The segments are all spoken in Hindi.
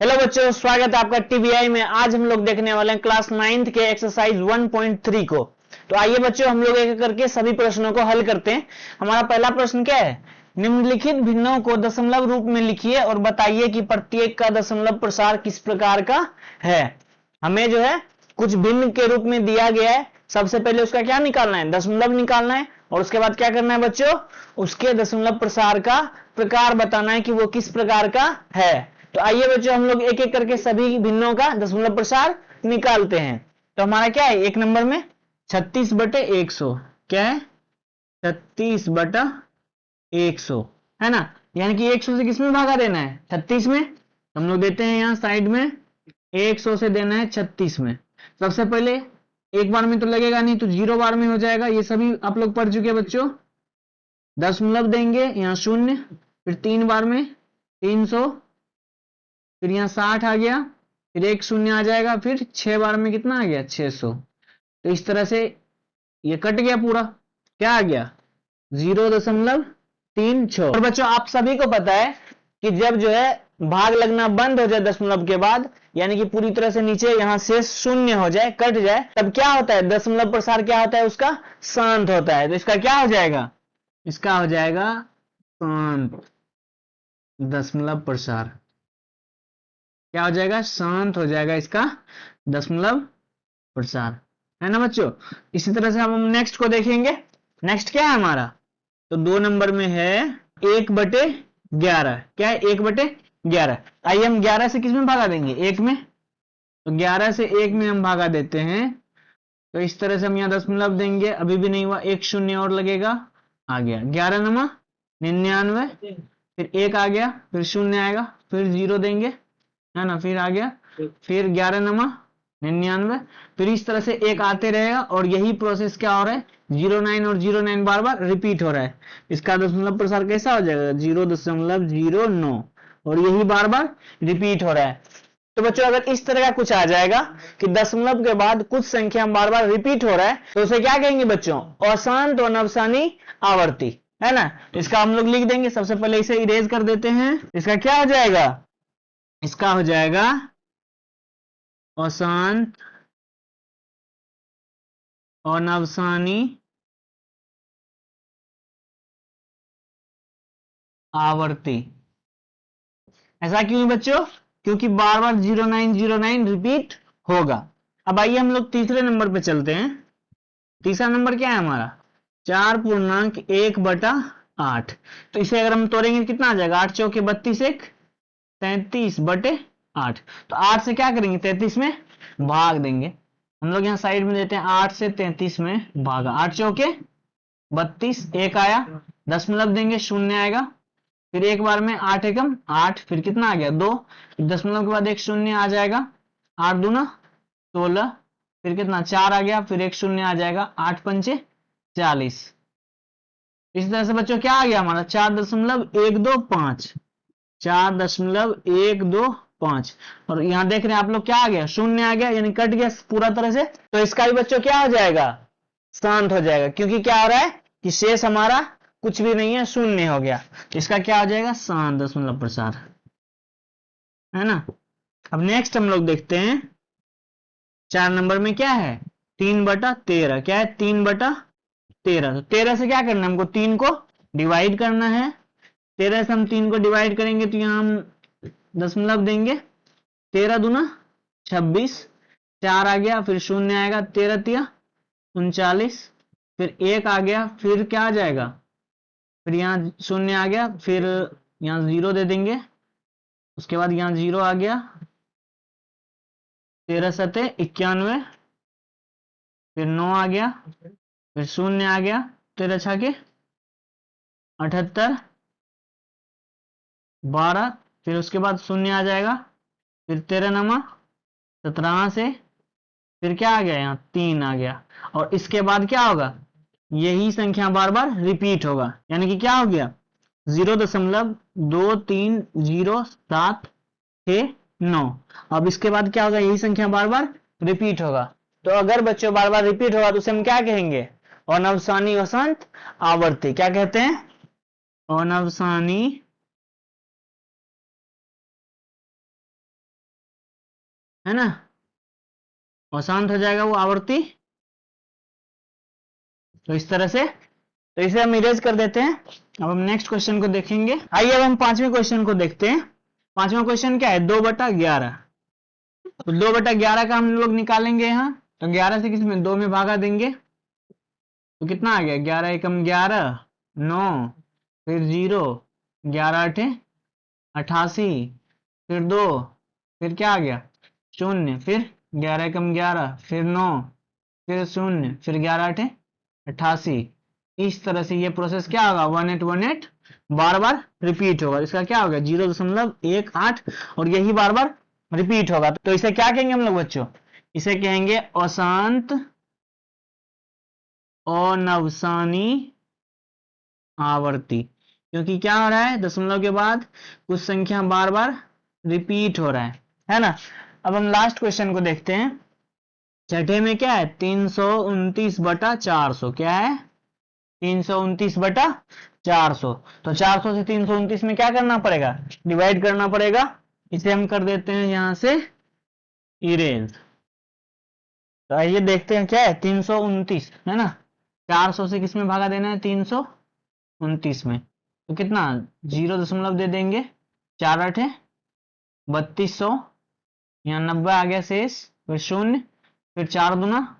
हेलो बच्चों, स्वागत है आपका टीबीआई में। आज हम लोग देखने वाले हैं क्लास 9th के एक्सरसाइज 1.3 को। तो आइए बच्चों, हम लोग एक एक करके सभी प्रश्नों को हल करते हैं। हमारा पहला प्रश्न क्या है? निम्नलिखित भिन्नों को दशमलव रूप में लिखिए और बताइए कि प्रत्येक का दशमलव प्रसार किस प्रकार का है। हमें जो है कुछ भिन्न के रूप में दिया गया है। सबसे पहले उसका क्या निकालना है? दशमलव निकालना है। और उसके बाद क्या करना है बच्चों? उसके दशमलव प्रसार का प्रकार बताना है कि वो किस प्रकार का है। तो आइए बच्चों, हम लोग एक एक करके सभी भिन्नों का दशमलव प्रसार निकालते हैं। तो हमारा क्या है? एक नंबर में 36/100 क्या है? 36/100 है ना। यानी कि 100 से किसमें भागा देना है? 36 में। हम लोग देते हैं यहाँ साइड में 100 से देना है 36 में। सबसे पहले एक बार में तो लगेगा नहीं, तो 0 बार में हो जाएगा। ये सभी आप लोग पढ़ चुके बच्चों। दशमलव देंगे, यहाँ 0, फिर 3 बार में 300, फिर यहाँ 60 आ गया, फिर एक 0 आ जाएगा, फिर 6 बार में कितना आ गया? 600। तो इस तरह से ये कट गया पूरा। क्या आ गया? 0.36। और बच्चों, आप सभी को पता है कि जब जो है भाग लगना बंद हो जाए दशमलव के बाद, यानी कि पूरी तरह से नीचे यहां से 0 हो जाए, कट जाए, तब क्या होता है? दशमलव प्रसार क्या होता है? उसका शांत होता है। तो इसका क्या हो जाएगा? इसका हो जाएगा शांत दशमलव प्रसार। क्या हो जाएगा? शांत हो जाएगा इसका दशमलव प्रसार, है ना बच्चों। इसी तरह से हम नेक्स्ट को देखेंगे। नेक्स्ट क्या है हमारा? तो 2 नंबर में है 1/11। क्या है? 1/11। आइए हम 11 से किस में भागा देंगे? 1 में। तो 11 से 1 में हम भागा देते हैं। तो इस तरह से हम यहाँ दशमलव देंगे, अभी भी नहीं हुआ, एक 0 और लगेगा, आ गया 11×99। फिर 1 आ गया, फिर 0 आएगा, फिर 0 देंगे, है ना, फिर आ गया, फिर 11×99। फिर इस तरह से एक आते रहेगा और यही प्रोसेस क्या हो रहा है? 09 और 09 बार बार रिपीट हो रहा है। इसका दशमलव प्रसार कैसा हो जाएगा? 0.09। और यही बार बार रिपीट हो रहा है। तो बच्चों, अगर इस तरह का कुछ आ जाएगा कि दशमलव के बाद कुछ संख्या बार बार रिपीट हो रहा है, तो उसे क्या कहेंगे बच्चों? अशांत और नवसानी आवर्ती, है ना। इसका हम लोग लिख देंगे। सबसे पहले इसे इरेज कर देते हैं। इसका क्या हो जाएगा? इसका हो जाएगा अशांत और नवसानी आवर्ती। ऐसा क्यों बच्चों? क्योंकि बार बार 0909 रिपीट होगा। अब आइए हम लोग तीसरे नंबर पे चलते हैं। तीसरा नंबर क्या है हमारा? 4.1/8। तो इसे अगर हम तोड़ेंगे कितना आ जाएगा? 8 चौके 32, 1 33/8। तो 8 से क्या करेंगे? 33 में भाग देंगे। हम लोग यहाँ साइड में देते हैं 8 से 33 में भागा। 8 चौके 32, 1 आया, दशमलव देंगे, 0 आएगा, फिर एक बार में 8 एकम 8, फिर कितना आ गया? 2। दशमलव के बाद एक 0 आ जाएगा, 8 दूना 16, फिर कितना? 4 आ गया, फिर एक 0 आ जाएगा, 8 पंचे 40। इस तरह से बच्चों क्या आ गया हमारा? 4.125। 4.125। और यहां देख रहे हैं आप लोग, क्या आ गया? 0 आ गया, यानी कट गया पूरा तरह से। तो इसका भी बच्चों क्या हो जाएगा? शांत हो जाएगा। क्योंकि क्या हो रहा है कि शेष हमारा कुछ भी नहीं है, 0 हो गया। इसका क्या हो जाएगा? शांत दशमलव प्रसार, है ना। अब नेक्स्ट हम लोग देखते हैं 4 नंबर में क्या है? 3/13। क्या है? 3/13। तो 13 से क्या करना है हमको? 3 को डिवाइड करना है। 13 से हम 3 को डिवाइड करेंगे तो यहां हम दशमलव देंगे, 13 दूना 26, 4 आ गया, फिर 0 आएगा, 13 तिया 39, फिर 1 आ गया, फिर क्या आ जाएगा? फिर यहाँ 0 आ गया, फिर यहाँ 0 दे देंगे, उसके बाद यहाँ 0 आ गया, 13×7=91, फिर 9 आ गया, फिर 0 आ गया, 13×6 = 78, 12, फिर उसके बाद 0 आ जाएगा, फिर 13×17 से फिर क्या आ गया? यहाँ 3 आ गया। और इसके बाद क्या होगा? यही संख्या बार बार रिपीट होगा, यानी कि क्या हो गया? 0.230769। अब इसके बाद क्या होगा? यही संख्या बार बार रिपीट होगा। तो अगर बच्चों बार बार रिपीट होगा तो उसे हम क्या कहेंगे? अनवसानी अशांत आवर्ती। क्या कहते हैं? अनवसानी है ना, अशांत हो जाएगा वो आवर्ती। तो इस तरह से, तो इसे हम इरेज कर देते हैं। अब हम नेक्स्ट क्वेश्चन को देखेंगे। आइए अब हम पांचवें क्वेश्चन को देखते हैं। पांचवा क्वेश्चन क्या है, 2/11। तो 2/11 का हम लोग निकालेंगे यहाँ। तो 11 से किसमें 2 में भागा देंगे, तो कितना आ गया, 11 एकम 11, 9, फिर 0, 11 8 88, फिर 2, फिर क्या आ गया 0, फिर 11 एकम 11, फिर 9, फिर 0, फिर 11 8 88। इस तरह से ये प्रोसेस क्या होगा, 1818 बार बार रिपीट होगा। इसका क्या होगा 0.18, और यही बार बार रिपीट होगा। तो इसे क्या कहेंगे हम लोग बच्चों, इसे कहेंगे अशांत अनवसानी आवर्ती। क्योंकि क्या हो रहा है, दशमलव के बाद कुछ संख्या बार बार रिपीट हो रहा है ना। अब हम लास्ट क्वेश्चन को देखते हैं। छठे में क्या है, 329/400। क्या है, 329/400। तो 400 से 329 में क्या करना पड़ेगा, डिवाइड करना पड़ेगा। इसे हम कर देते हैं यहां से इरेज। तो आइए देखते हैं क्या है, 329 है ना, 400 से किस में भागा देना है, 329 में। तो कितना 0 दे देंगे, 4 8 3200, यहाँ 90 आ गया शेष, फिर 0, फिर 4 दूना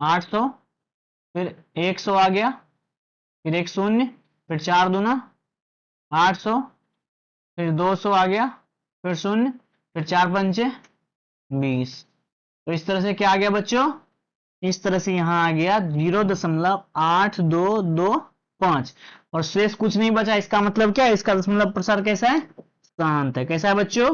800, फिर 100 आ गया, फिर 1 0, फिर 4 दूना 800, फिर 200 आ गया, फिर 0, फिर 4 पंचे 20। तो इस तरह से क्या आ गया बच्चों, इस तरह से यहाँ आ गया 0.8225, और शेष कुछ नहीं बचा। इसका मतलब क्या है, इसका दशमलव प्रसार कैसा है, शांत है। कैसा है बच्चों,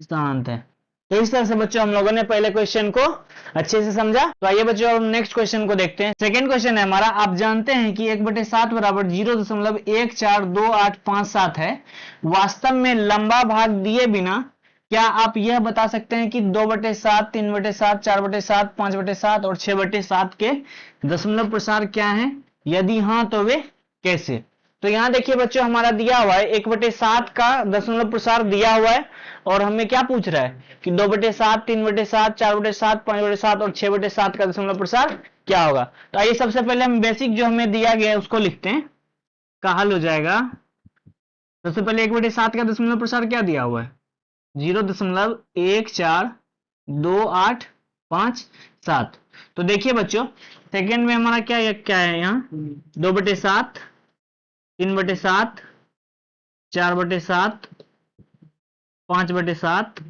शांत है। तो इस तरह से बच्चों हम लोगों ने पहले क्वेश्चन को अच्छे से समझा। तो आइए बच्चों अब नेक्स्ट क्वेश्चन को देखते हैं। सेकंड क्वेश्चन है हमारा, आप जानते हैं कि 1/7 बराबर 0.142857 है। वास्तव में लंबा भाग दिए बिना क्या आप यह बता सकते हैं कि 2/7, 3/7, 4/7, 5/7 और 6/7 के दशमलव प्रसार क्या है, यदि हाँ तो वे कैसे। तो यहां देखिए बच्चों, हमारा दिया हुआ है 1/7 का दशमलव प्रसार दिया हुआ है, और हमें क्या पूछ रहा है कि 2/7, 3/7, 4/7, 5/7 और 6/7 का दशमलव प्रसार क्या होगा। तो आइए सबसे पहले हम बेसिक जो हमें दिया गया है उसको लिखते हैं, का हल हो जाएगा। सबसे पहले 1/7 का दशमलव प्रसार क्या दिया हुआ है, 0.142857। तो देखिए बच्चों, सेकंड में हमारा क्या है यहाँ, 2/7, 3/7, 4/7, 5/7,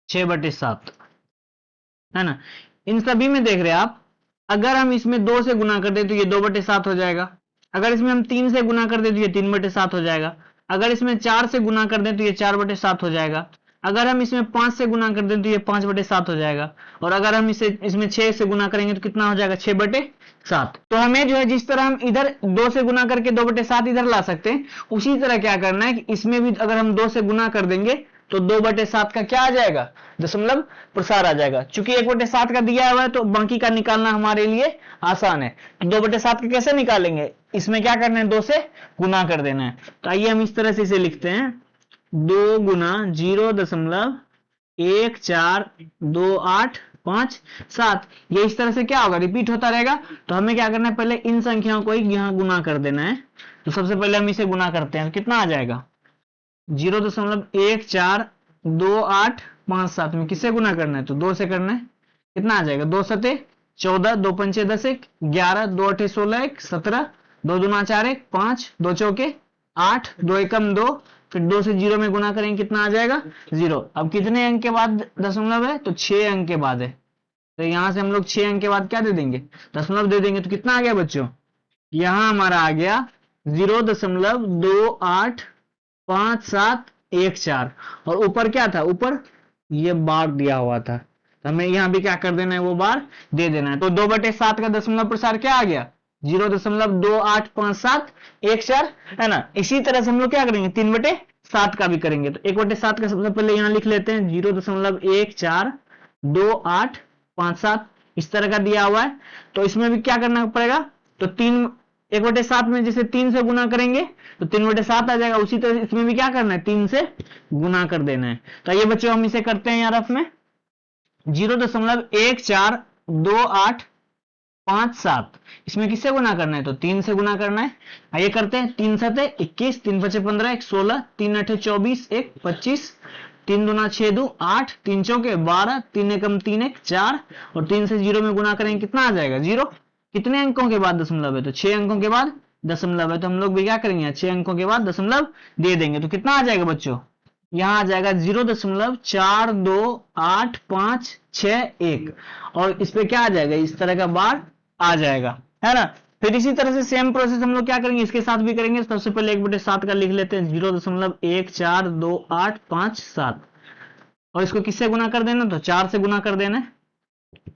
6/7 है ना। इन सभी में देख रहे हैं आप, अगर हम इसमें 2 से गुना कर दे तो ये 2/7 हो जाएगा। अगर इसमें हम 3 से गुना कर दे तो ये 3/7 हो जाएगा। अगर इसमें 4 से गुना कर दे तो ये 4/7 हो जाएगा। अगर हम इसमें 5 से गुना कर दें तो ये 5/7 हो जाएगा। और अगर हम इसमें 6 से गुना करेंगे तो कितना हो जाएगा, 6/7। तो हमें जो है, जिस तरह हम इधर 2 से गुना करके 2/7 इधर ला सकते हैं, उसी तरह क्या करना है कि इसमें भी अगर हम 2 से गुना कर देंगे तो 2/7 का क्या आ जाएगा, दशमलव प्रसार आ जाएगा। चूंकि 1/7 का दिया हुआ है तो बाकी का निकालना हमारे लिए आसान है। 2/7 का कैसे निकालेंगे, इसमें क्या करना है, 2 से गुना कर देना है। तो आइए हम इस तरह से इसे लिखते हैं, 2 गुना 0.142857। ये इस तरह से क्या होगा, रिपीट होता रहेगा। तो हमें क्या करना है, पहले इन संख्याओं को ही यहाँ गुना कर देना है। तो सबसे पहले हम इसे गुना करते हैं, तो कितना आ जाएगा, 0.142857 में किससे गुना करना है, तो 2 से करना है। कितना आ जाएगा, 2 सते 14, 2 पंचे 10, 11, 2 अठे 16, 17, 2 दूना 4, 5, 2 चौके 8, 2 एकम 2, फिर 2 से 0 में गुना करेंगे, कितना आ जाएगा 0। अब कितने अंक के बाद दशमलव है, तो 6 अंक के बाद है। तो यहां से हम लोग 6 अंक के बाद क्या दे देंगे, दशमलव दे देंगे। तो कितना आ गया बच्चों, यहां हमारा आ गया 0.285714। और ऊपर क्या था, ऊपर ये बार दिया हुआ था, तो हमें यहां भी क्या कर देना है, वो बार दे देना है। तो 2/7 का दशमलव प्रसार क्या आ गया, 0.285714 है ना। इसी तरह से हम लोग क्या करेंगे, 3/7 का भी करेंगे। तो 1/7 का सबसे पहले यहां लिख लेते हैं, 0.142857 इस तरह का दिया हुआ है। तो इसमें भी क्या करना पड़ेगा, तो 1/7 में जैसे 3 से गुना करेंगे तो 3/7 आ जाएगा। उसी तरह इसमें भी क्या करना है, 3 से गुना कर देना है। तो ये बच्चों हम इसे करते हैं यार रफ में। 0.142857, इसमें किससे गुना करना है? तो 3 से गुना करना है। आइए करते हैं। 3 सते 21, 3 पचे 15, 1 16, 3 अठे 24, 1 25, 3 दूना 6 दो 8, 3 चौके 12, 3 एकम 3 1 4, और 3 से 0 में गुना करेंगे कितना आ जाएगा? 0। कितने अंकों के बाद दशमलव है? तो 6 अंकों के बाद दशमलव है, तो हम लोग भी क्या करेंगे? 6 अंकों के बाद दशमलव दे देंगे। तो कितना आ जाएगा बच्चों? यहां आ जाएगा 0.428561, और इस पे क्या आ जाएगा? इस तरह का बार आ जाएगा, है ना। फिर इसी तरह से सेम प्रोसेस हम लोग क्या करेंगे? इसके साथ भी करेंगे। सबसे पहले 1/7 का लिख लेते हैं, 0.142857, और इसको किससे गुना कर देना? तो 4 से गुना कर देना है।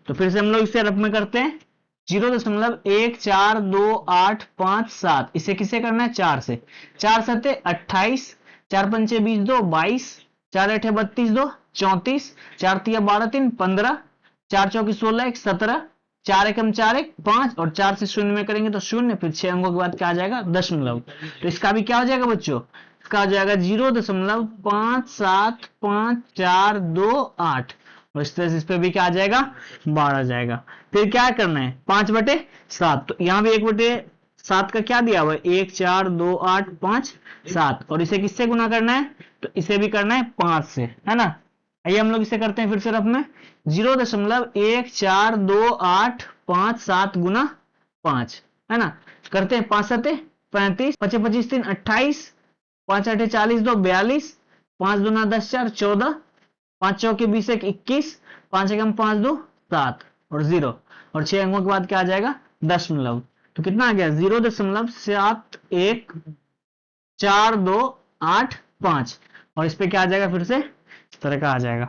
तो फिर से हम लोग इसे रफ में करते हैं, 0.142857, इसे किससे करना है? 4 से। 4 सते 28, 4 पंचे 20 2 22, 4 अठे 32 2 34, 4 तिया 12 3 15, 4 चौकी 16 1 17, 4 एकम 4 1 5, और 4 से शून्य में करेंगे तो शून्य। फिर 6 अंकों के बाद क्या आ जाएगा? दशमलव। तो इसका भी क्या हो जाएगा बच्चों? इसका हो जाएगा 0.57548, और इस तरह से इस पे भी क्या आ जाएगा? 12 आ जाएगा। फिर क्या करना है? 5/7, तो यहाँ भी 1/7 का क्या दिया हुआ है? 1428557, और इसे किससे गुना करना है? तो इसे भी करना है 5 से, है ना। आइए हम लोग इसे करते हैं फिर से रफ में, 0.142857 गुना 5, है ना। करते हैं। 5 सते 35, 25 25 3 28, 5 अठे 40 2 42, 5 दूना 10 4 14, 5 चौके 20 1 21, 5 एकम 5 2 7, और 0, और 6 अंकों के बाद क्या आ जाएगा? दशमलव। तो कितना आ गया? 0.71428, और इस पे क्या आ जाएगा? फिर से इस तरह का आ जाएगा।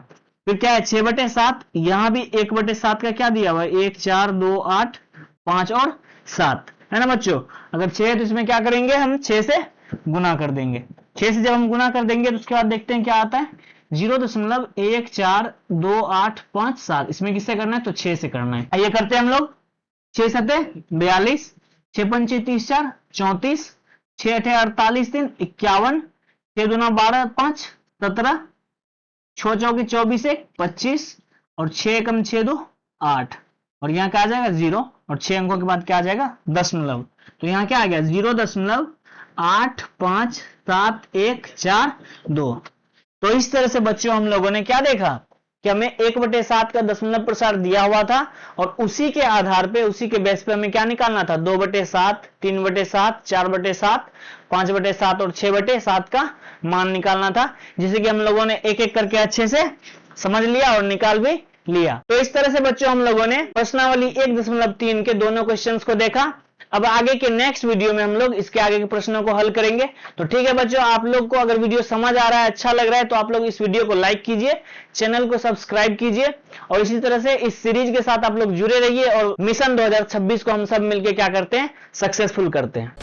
फिर क्या है? 6/7, यहां भी 1/7 का क्या दिया हुआ है? 1 4 2 8 5 और 7, है ना बच्चों। अगर 6 है तो इसमें क्या करेंगे? हम 6 से गुना कर देंगे। 6 से जब हम गुना कर देंगे तो उसके बाद देखते हैं क्या आता है। 0.1428557, इसमें किससे करना है? तो 6 से करना है। आइए करते हैं हम लोग। 6 सते 42, 6 पंचे 30 4 34, 6 अठे 48 3 51, 6 दूना 12 5 17, 6 चौकी 24 1 25, और 6 एकम 6 2 8, और यहाँ क्या आ जाएगा? 0, और 6 अंकों के बाद क्या आ जाएगा? दशमलव। तो यहाँ क्या आ गया? 0.85714 तो इस तरह से बच्चों हम लोगों ने क्या देखा कि हमें 1/7 का दशमलव प्रसार दिया हुआ था, और उसी के आधार पे, उसी के बेस पे हमें क्या निकालना था? 2/7, 3/7, 4/7, 5/7 और 6/7 का मान निकालना था, जिसे कि हम लोगों ने एक एक करके अच्छे से समझ लिया और निकाल भी लिया। तो इस तरह से बच्चों हम लोगों ने प्रश्नावली 1.3 के दोनों क्वेश्चंस को देखा। अब आगे के नेक्स्ट वीडियो में हम लोग इसके आगे के प्रश्नों को हल करेंगे। तो ठीक है बच्चों, आप लोग को अगर वीडियो समझ आ रहा है, अच्छा लग रहा है, तो आप लोग इस वीडियो को लाइक कीजिए, चैनल को सब्सक्राइब कीजिए, और इसी तरह से इस सीरीज के साथ आप लोग जुड़े रहिए, और मिशन 2026 को हम सब मिलकर क्या करते हैं? सक्सेसफुल करते हैं।